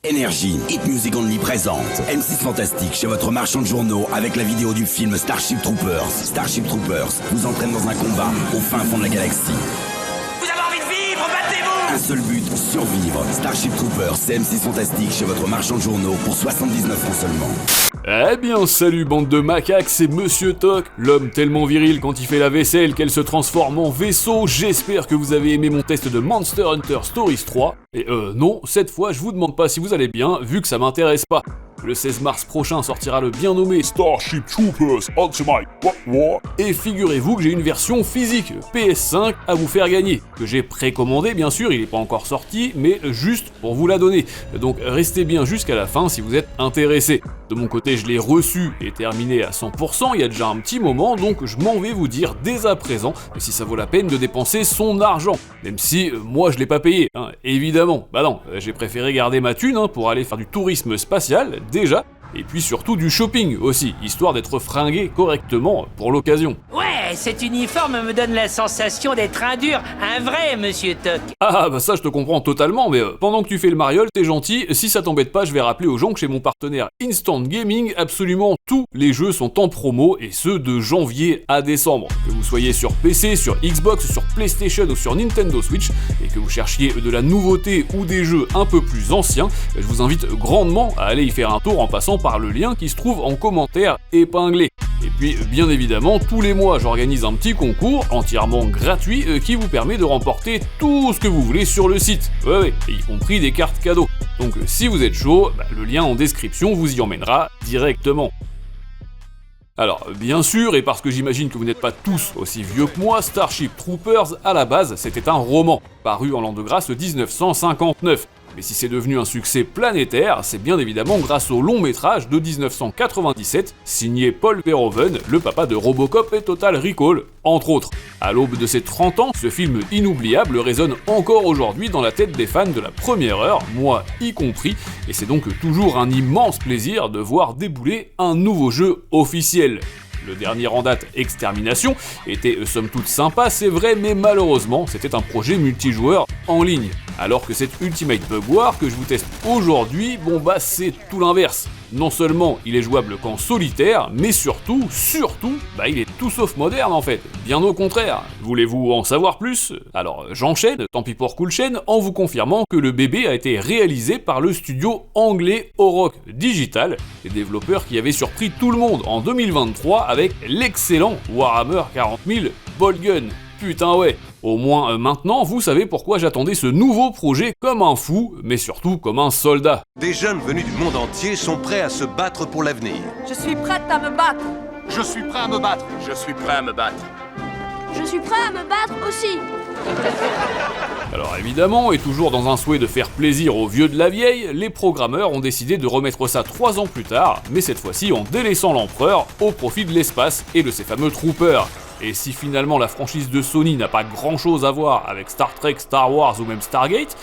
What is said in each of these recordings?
Énergie, Hit Music Only présente M6 Fantastique chez votre marchand de journaux avec la vidéo du film Starship Troopers. Starship Troopers vous entraîne dans un combat au fin fond de la galaxie. Vous avez envie de vivre, battez-vous! Un seul but, survivre. Starship Troopers, c'est M6 Fantastique chez votre marchand de journaux pour 79 francs seulement. Eh bien salut bande de macaques, c'est Monsieur Toc, l'homme tellement viril quand il fait la vaisselle qu'elle se transforme en vaisseau. J'espère que vous avez aimé mon test de Monster Hunter Stories 3. Et non, cette fois je vous demande pas si vous allez bien, vu que ça m'intéresse pas. Le 16 mars prochain sortira le bien nommé Starship Troopers Ultimate. Et figurez-vous que j'ai une version physique PS5 à vous faire gagner, que j'ai précommandé bien sûr, il n'est pas encore sorti, mais juste pour vous la donner. Donc restez bien jusqu'à la fin si vous êtes intéressé. De mon côté, je l'ai reçu et terminé à 100%, il y a déjà un petit moment, donc je m'en vais vous dire dès à présent si ça vaut la peine de dépenser son argent. Même si moi je l'ai pas payé, hein, évidemment. Bah non, j'ai préféré garder ma thune pour aller faire du tourisme spatial, déjà, et puis surtout du shopping aussi, histoire d'être fringué correctement pour l'occasion. Ouais, cet uniforme me donne la sensation d'être un dur, un vrai Monsieur Toc. Ah bah ça je te comprends totalement, mais pendant que tu fais le mariole, t'es gentil, si ça t'embête pas, je vais rappeler aux gens que chez mon partenaire Instant Gaming, absolument tous les jeux sont en promo, et ce de janvier à décembre. Que vous soyez sur PC, sur Xbox, sur PlayStation ou sur Nintendo Switch, et que vous cherchiez de la nouveauté ou des jeux un peu plus anciens, je vous invite grandement à aller y faire un tour en passant par le lien qui se trouve en commentaire épinglé. Et puis, bien évidemment, tous les mois, j'organise un petit concours entièrement gratuit qui vous permet de remporter tout ce que vous voulez sur le site. Ouais, y compris des cartes cadeaux. Donc, si vous êtes chaud, le lien en description vous y emmènera directement. Alors, bien sûr, et parce que j'imagine que vous n'êtes pas tous aussi vieux que moi, Starship Troopers, à la base, c'était un roman, paru en l'an de grâce 1959. Mais si c'est devenu un succès planétaire, c'est bien évidemment grâce au long métrage de 1997, signé Paul Verhoeven, le papa de Robocop et Total Recall, entre autres. À l'aube de ses 30 ans, ce film inoubliable résonne encore aujourd'hui dans la tête des fans de la première heure, moi y compris, et c'est donc toujours un immense plaisir de voir débouler un nouveau jeu officiel. Le dernier en date, Extermination, était somme toute sympa, c'est vrai, mais malheureusement, c'était un projet multijoueur en ligne. Alors que cet Ultimate Bug War que je vous teste aujourd'hui, c'est tout l'inverse. Non seulement il est jouable qu'en solitaire, mais surtout, il est tout sauf moderne en fait. Bien au contraire. Voulez-vous en savoir plus? Alors j'enchaîne, tant pis pour Cool Chain, en vous confirmant que le bébé a été réalisé par le studio anglais Oroc Digital, les développeurs qui avaient surpris tout le monde en 2023 avec l'excellent Warhammer 40 000 Boltgun. Putain ouais. Au moins maintenant, vous savez pourquoi j'attendais ce nouveau projet comme un fou, mais surtout comme un soldat. Des jeunes venus du monde entier sont prêts à se battre pour l'avenir. Je suis prête à me battre. Je suis prêt à me battre. Je suis prêt à me battre. Je suis prêt à me battre aussi. Alors évidemment, et toujours dans un souhait de faire plaisir aux vieux de la vieille, les programmeurs ont décidé de remettre ça 3 ans plus tard, mais cette fois-ci en délaissant l'empereur au profit de l'espace et de ses fameux troopers. Et si finalement la franchise de Sony n'a pas grand chose à voir avec Star Trek, Star Wars ou même Stargate,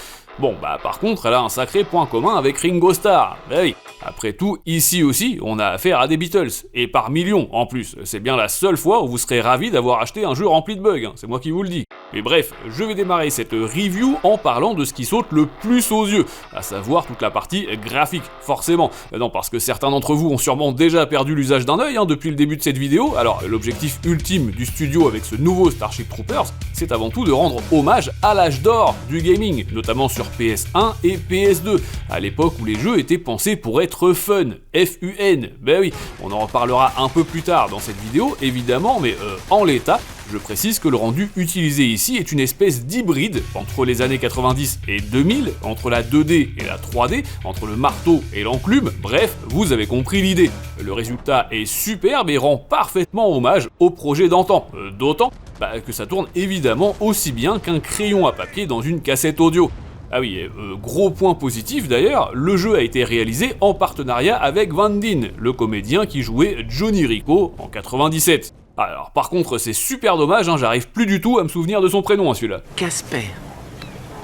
par contre elle a un sacré point commun avec Ringo Starr. Oui, après tout, ici aussi, on a affaire à des Beatles, et par millions en plus. C'est bien la seule fois où vous serez ravis d'avoir acheté un jeu rempli de bugs, c'est moi qui vous le dis. Mais bref, je vais démarrer cette review en parlant de ce qui saute le plus aux yeux, à savoir toute la partie graphique, forcément. Non, parce que certains d'entre vous ont sûrement déjà perdu l'usage d'un œil depuis le début de cette vidéo, alors l'objectif ultime du studio avec ce nouveau Starship Troopers, c'est avant tout de rendre hommage à l'âge d'or du gaming, notamment sur PS1 et PS2, à l'époque où les jeux étaient pensés pour être fun, F-U-N, oui, on en reparlera un peu plus tard dans cette vidéo, évidemment, mais en l'état, je précise que le rendu utilisé ici est une espèce d'hybride entre les années 90 et 2000, entre la 2D et la 3D, entre le marteau et l'enclume, bref, vous avez compris l'idée. Le résultat est superbe et rend parfaitement hommage au projet d'antan, d'autant que ça tourne évidemment aussi bien qu'un crayon à papier dans une cassette audio. Ah oui, gros point positif d'ailleurs, le jeu a été réalisé en partenariat avec Van Dine, le comédien qui jouait Johnny Rico en 97. Alors par contre c'est super dommage, j'arrive plus du tout à me souvenir de son prénom celui-là. Casper.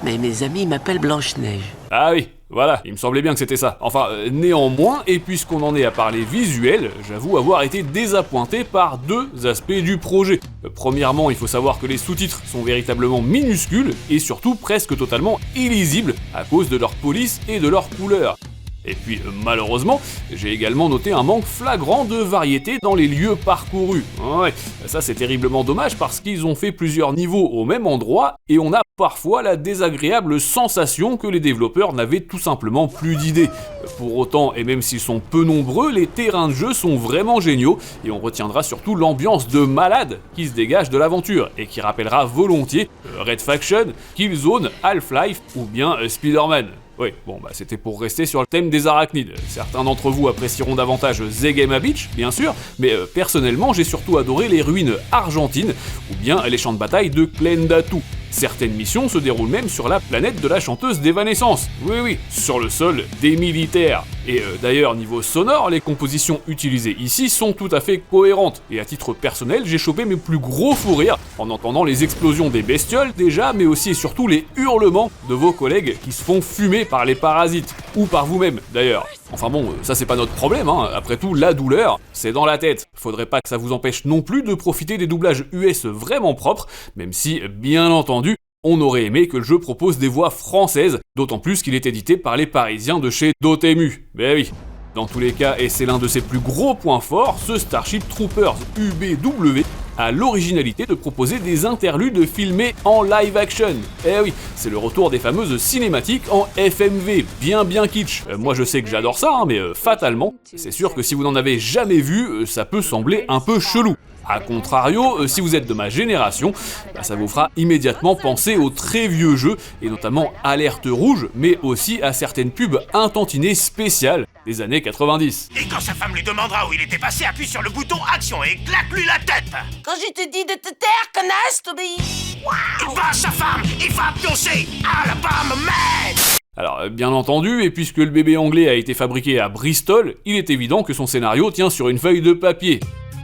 Mais mes amis m'appellent Blanche-Neige. Ah oui, voilà, il me semblait bien que c'était ça. Enfin, néanmoins, et puisqu'on en est à parler visuel, j'avoue avoir été désappointé par 2 aspects du projet. Premièrement, il faut savoir que les sous-titres sont véritablement minuscules et surtout presque totalement illisibles à cause de leur police et de leur couleur. Et puis malheureusement, j'ai également noté un manque flagrant de variété dans les lieux parcourus. Ouais, ça c'est terriblement dommage parce qu'ils ont fait plusieurs niveaux au même endroit et on a parfois la désagréable sensation que les développeurs n'avaient tout simplement plus d'idées. Pour autant, et même s'ils sont peu nombreux, les terrains de jeu sont vraiment géniaux et on retiendra surtout l'ambiance de malade qui se dégage de l'aventure et qui rappellera volontiers Red Faction, Killzone, Half-Life ou bien Spider-Man. Oui, bon bah c'était pour rester sur le thème des arachnides. Certains d'entre vous apprécieront davantage Zegema Beach, bien sûr, mais personnellement j'ai surtout adoré les ruines argentines ou bien les champs de bataille de Klendatu. Certaines missions se déroulent même sur la planète de la chanteuse d'Evanescence. Oui, sur le sol des militaires. Et d'ailleurs, niveau sonore, les compositions utilisées ici sont tout à fait cohérentes. Et à titre personnel, j'ai chopé mes plus gros fous rires en entendant les explosions des bestioles déjà, mais aussi et surtout les hurlements de vos collègues qui se font fumer par les parasites. Ou par vous-même, d'ailleurs. Enfin bon, ça c'est pas notre problème, hein. Après tout, la douleur, c'est dans la tête. Faudrait pas que ça vous empêche non plus de profiter des doublages US vraiment propres, même si, bien entendu, on aurait aimé que le jeu propose des voix françaises, d'autant plus qu'il est édité par les Parisiens de chez Dotemu. Ben oui. Dans tous les cas, et c'est l'un de ses plus gros points forts, ce Starship Troopers UBW a l'originalité de proposer des interludes filmés en live action. Eh oui, c'est le retour des fameuses cinématiques en FMV, bien kitsch. Moi je sais que j'adore ça, hein, mais fatalement, c'est sûr que si vous n'en avez jamais vu, ça peut sembler un peu chelou. A contrario, si vous êtes de ma génération, ça vous fera immédiatement penser aux très vieux jeux, et notamment Alerte Rouge, mais aussi à certaines pubs intantinées spéciales des années 90. Et quand sa femme lui demandera où il était passé, appuie sur le bouton action et éclate-lui la tête. Quand je te dis de te taire, connasse, t'obéis. Il bat sa femme, il va pioncer. À la pomme, mais... Alors, bien entendu, et puisque le bébé anglais a été fabriqué à Bristol, il est évident que son scénario tient sur une feuille de papier.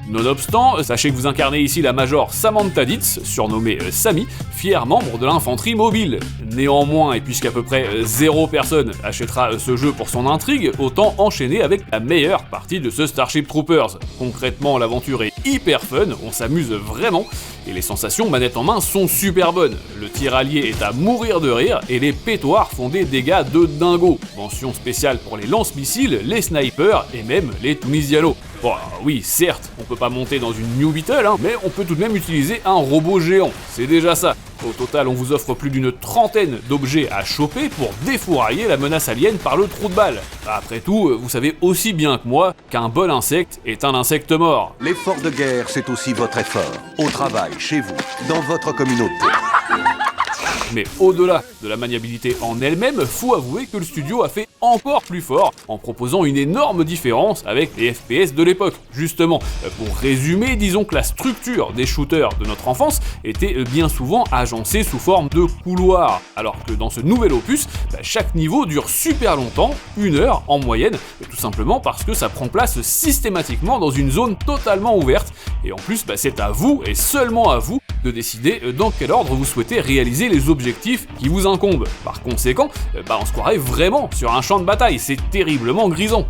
Nonobstant, sachez que vous incarnez ici la Major Samantha Ditz, surnommée Sammy, fière membre de l'infanterie mobile. Néanmoins, et puisqu'à peu près 0 personne achètera ce jeu pour son intrigue, autant enchaîner avec la meilleure partie de ce Starship Troopers. Concrètement, l'aventure est hyper fun, on s'amuse vraiment, et les sensations manette en main sont super bonnes. Le tir allié est à mourir de rire, et les pétoirs font des dégâts de dingo. Mention spéciale pour les lance-missiles, les snipers, et même les Tunisianos. Bon, oui, certes, on peut pas monter dans une New Beetle, hein, mais on peut tout de même utiliser un robot géant, c'est déjà ça. Au total, on vous offre plus d'une trentaine d'objets à choper pour défourailler la menace alien par le trou de balle. Après tout, vous savez aussi bien que moi qu'un bon insecte est un insecte mort. L'effort de guerre, c'est aussi votre effort. Au travail, chez vous, dans votre communauté. Mais au-delà de la maniabilité en elle-même, faut avouer que le studio a fait encore plus fort en proposant une énorme différence avec les FPS de l'époque. Justement, pour résumer, disons que la structure des shooters de notre enfance était bien souvent agencée sous forme de couloirs, alors que dans ce nouvel opus, chaque niveau dure super longtemps, 1 heure en moyenne, tout simplement parce que ça prend place systématiquement dans une zone totalement ouverte, et en plus c'est à vous, et seulement à vous, de décider dans quel ordre vous souhaitez réaliser les objectifs qui vous incombent. Par conséquent, on se croirait vraiment sur un champ de bataille, c'est terriblement grisant.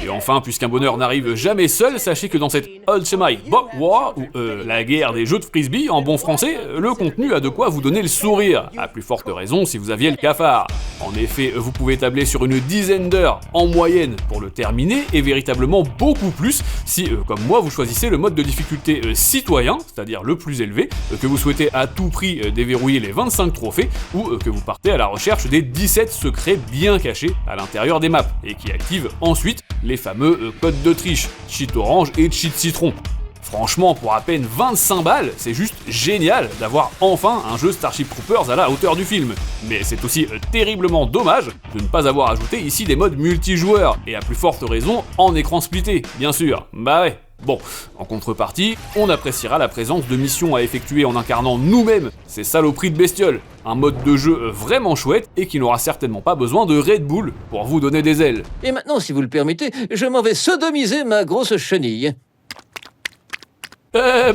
Et enfin, puisqu'un bonheur n'arrive jamais seul, sachez que dans cette Ultimate Bob War, ou la guerre des jeux de frisbee en bon français, le contenu a de quoi vous donner le sourire, à plus forte raison si vous aviez le cafard. En effet, vous pouvez tabler sur une dizaine d'heures en moyenne pour le terminer, et véritablement beaucoup plus si, comme moi, vous choisissez le mode de difficulté citoyen, c'est-à-dire le plus élevé, que vous souhaitez à tout prix déverrouiller les 25 trophées, ou que vous partez à la recherche des 17 secrets bien cachés à l'intérieur des maps, et qui activent ensuite les fameux codes de triche, cheat orange et cheat citron. Franchement, pour à peine 25 balles, c'est juste génial d'avoir enfin un jeu Starship Troopers à la hauteur du film. Mais c'est aussi terriblement dommage de ne pas avoir ajouté ici des modes multijoueurs, et à plus forte raison en écran splitté, bien sûr. Bah ouais. Bon, en contrepartie, on appréciera la présence de missions à effectuer en incarnant nous-mêmes ces saloperies de bestioles. Un mode de jeu vraiment chouette et qui n'aura certainement pas besoin de Red Bull pour vous donner des ailes. Et maintenant, si vous le permettez, je m'en vais sodomiser ma grosse chenille.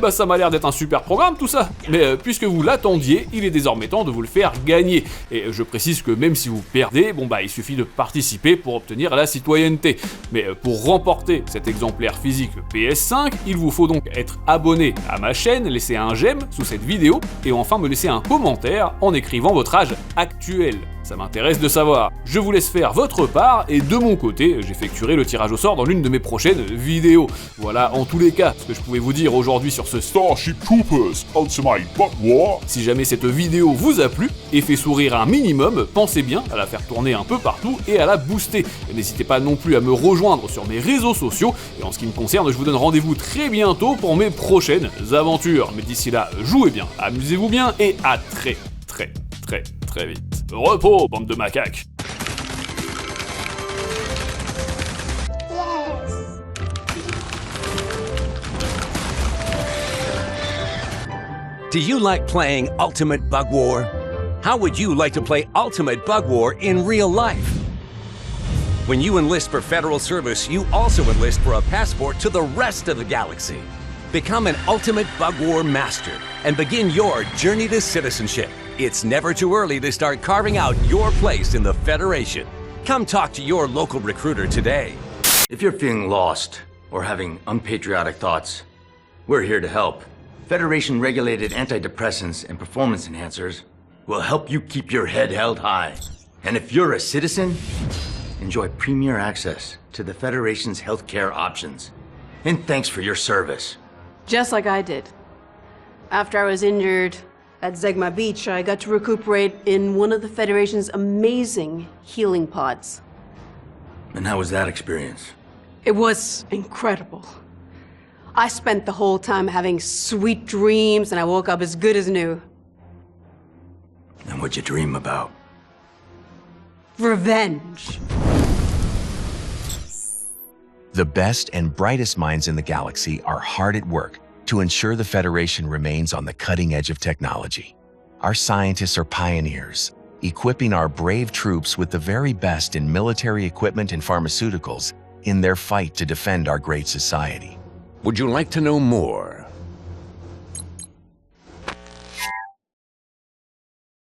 Ça m'a l'air d'être un super programme tout ça. Mais puisque vous l'attendiez, il est désormais temps de vous le faire gagner. Et je précise que même si vous perdez, il suffit de participer pour obtenir la citoyenneté. Mais pour remporter cet exemplaire physique PS5, il vous faut donc être abonné à ma chaîne, laisser un j'aime sous cette vidéo, et enfin me laisser un commentaire en écrivant votre âge actuel. Ça m'intéresse de savoir. Je vous laisse faire votre part et de mon côté, j'effectuerai le tirage au sort dans l'une de mes prochaines vidéos. Voilà en tous les cas ce que je pouvais vous dire aujourd'hui sur ce Starship Troopers Ultimate Bug War. Si jamais cette vidéo vous a plu et fait sourire un minimum, pensez bien à la faire tourner un peu partout et à la booster. Et n'hésitez pas non plus à me rejoindre sur mes réseaux sociaux. Et en ce qui me concerne, je vous donne rendez-vous très bientôt pour mes prochaines aventures. Mais d'ici là, jouez bien, amusez-vous bien et à très vite. Repos, bande de macaques. Do you like playing Ultimate Bug War? How would you like to play Ultimate Bug War in real life? When you enlist for federal service, you also enlist for a passport to the rest of the galaxy. Become an Ultimate Bug War master and begin your journey to citizenship. It's never too early to start carving out your place in the Federation. Come talk to your local recruiter today. If you're feeling lost or having unpatriotic thoughts, we're here to help. Federation-regulated antidepressants and performance enhancers will help you keep your head held high. And if you're a citizen, enjoy premier access to the Federation's healthcare options. And thanks for your service. Just like I did. After I was injured at Zegma Beach, I got to recuperate in one of the Federation's amazing healing pods. And how was that experience? It was incredible. I spent the whole time having sweet dreams, and I woke up as good as new. And what'd you dream about? Revenge. The best and brightest minds in the galaxy are hard at work to ensure the Federation remains on the cutting edge of technology. Our scientists are pioneers, equipping our brave troops with the very best in military equipment and pharmaceuticals in their fight to defend our great society. Would you like to know more?